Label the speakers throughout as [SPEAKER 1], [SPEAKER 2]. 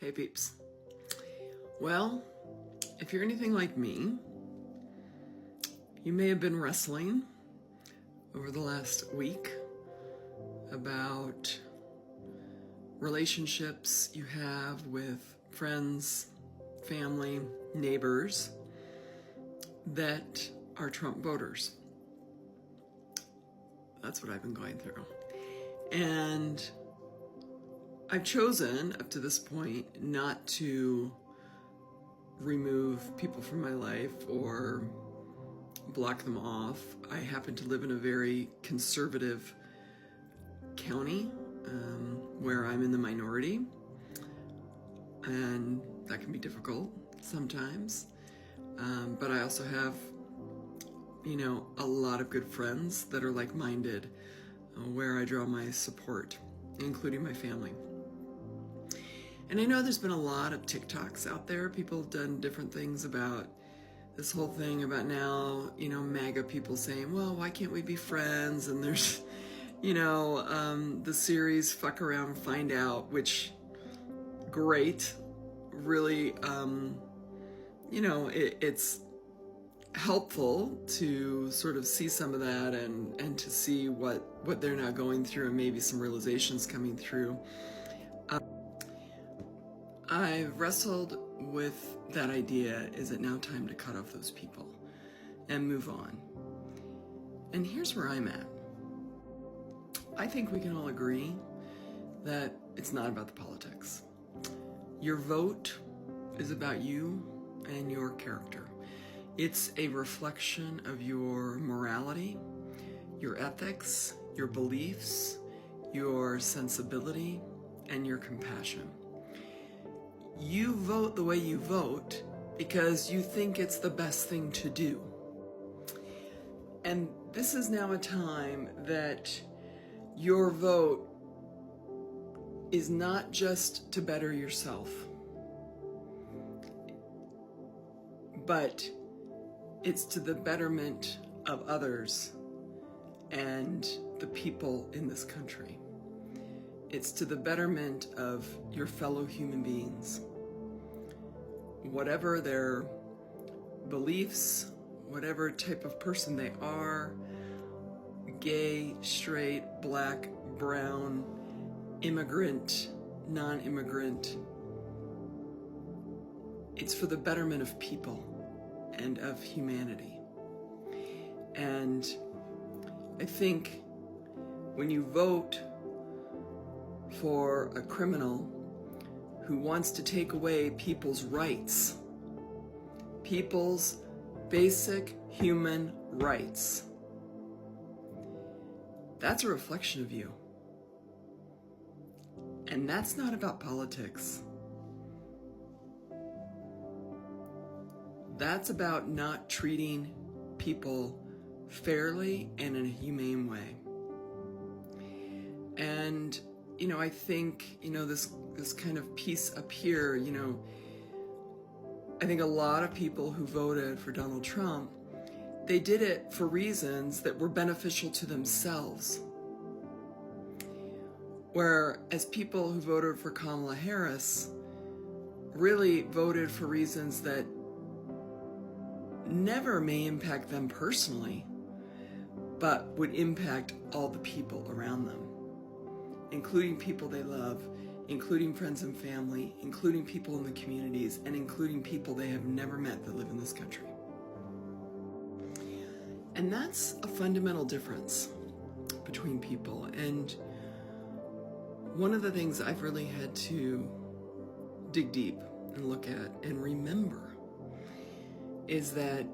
[SPEAKER 1] Hey peeps. Well, if you're anything like me, you may have been wrestling over the last week about relationships you have with friends, family, neighbors that are Trump voters. That's what I've been going through. And I've chosen up to this point not to remove people from my life or block them off. I happen to live in a very conservative county where I'm in the minority, and that can be difficult sometimes. But I also have, a lot of good friends that are like-minded, where I draw my support, including my family. And I know there's been a lot of TikToks out there. People have done different things about this whole thing about now, MAGA people saying, well, why can't we be friends? And there's, the series Fuck Around, Find Out, which, great. Really, it's helpful to sort of see some of that and to see what they're now going through and maybe some realizations coming through. I've wrestled with that idea, is it now time to cut off those people and move on? And here's where I'm at. I think we can all agree that it's not about the politics. Your vote is about you and your character. It's a reflection of your morality, your ethics, your beliefs, your sensibility, and your compassion. You vote the way you vote because you think it's the best thing to do. And this is now a time that your vote is not just to better yourself, but it's to the betterment of others and the people in this country. It's to the betterment of your fellow human beings. Whatever their beliefs, whatever type of person they are, gay, straight, black, brown, immigrant, non-immigrant, it's for the betterment of people and of humanity. And I think when you vote for a criminal who wants to take away people's rights, people's basic human rights, that's a reflection of you. And that's not about politics. That's about not treating people fairly and in a humane way. And I think, this kind of piece up here, I think a lot of people who voted for Donald Trump, they did it for reasons that were beneficial to themselves. Whereas people who voted for Kamala Harris really voted for reasons that never may impact them personally, but would impact all the people around them, including people they love, including friends and family, including people in the communities, and including people they have never met that live in this country. And that's a fundamental difference between people. And one of the things I've really had to dig deep and look at and remember is that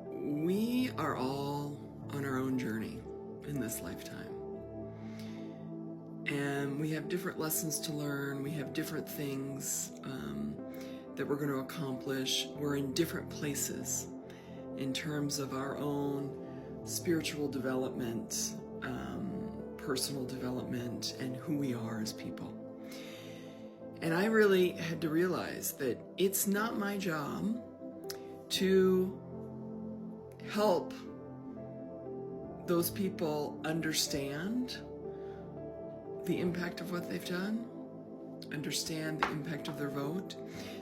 [SPEAKER 1] we are all on our own journey in this lifetime. And we have different lessons to learn. We have different things that we're going to accomplish. We're in different places in terms of our own spiritual development, personal development, and who we are as people. And I really had to realize that it's not my job to help those people understand the impact of what they've done. understand the impact of their vote.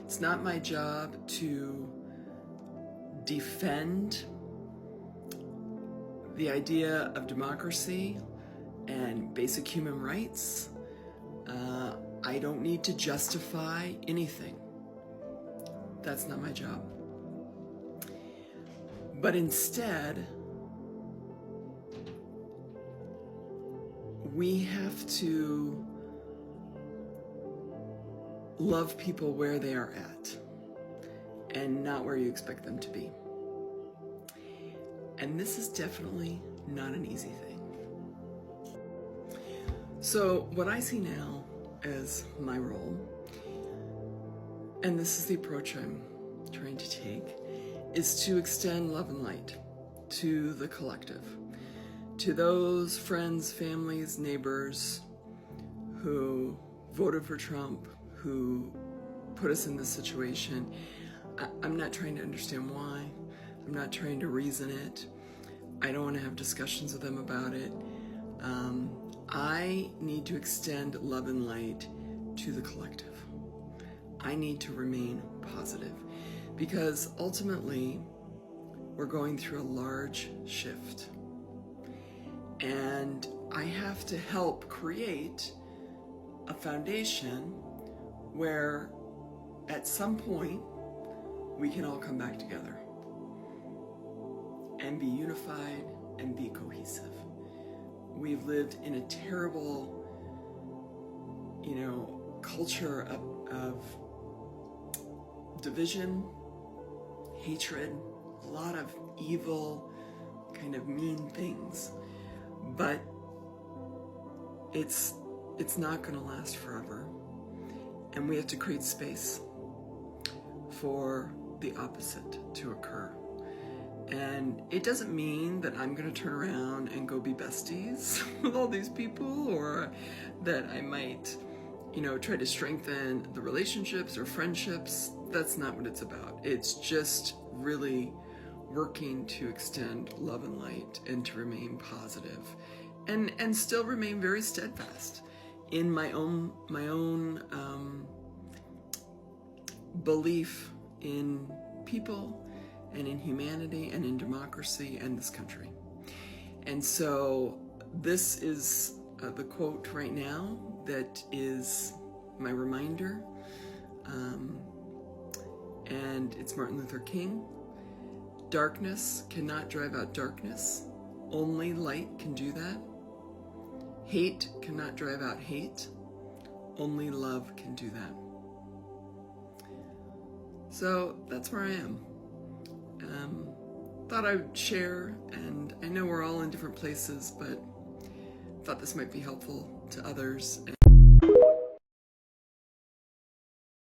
[SPEAKER 1] It's not my job to defend the idea of democracy and basic human rights. I don't need to justify anything. That's not my job. But instead, we have to love people where they are at and not where you expect them to be. And this is definitely not an easy thing. So what I see now as my role, and this is the approach I'm trying to take, is to extend love and light to the collective, to those friends, families, neighbors who voted for Trump, who put us in this situation. I'm not trying to understand why. I'm not trying to reason it. I don't want to have discussions with them about it. I need to extend love and light to the collective. I need to remain positive because ultimately we're going through a large shift. And I have to help create a foundation where at some point we can all come back together and be unified and be cohesive. We've lived in a terrible, culture of division, hatred, a lot of evil, kind of mean things. But it's not going to last forever. And we have to create space for the opposite to occur. And it doesn't mean that I'm going to turn around and go be besties with all these people, or that I might, try to strengthen the relationships or friendships. That's not what it's about. It's just really working to extend love and light and to remain positive and still remain very steadfast in my own belief in people and in humanity and in democracy and this country. And so this is the quote right now that is my reminder. And it's Martin Luther King. Darkness cannot drive out darkness. Only light can do that. Hate cannot drive out hate. Only love can do that. So that's where I am. Thought I would share, and I know we're all in different places, but thought this might be helpful to others.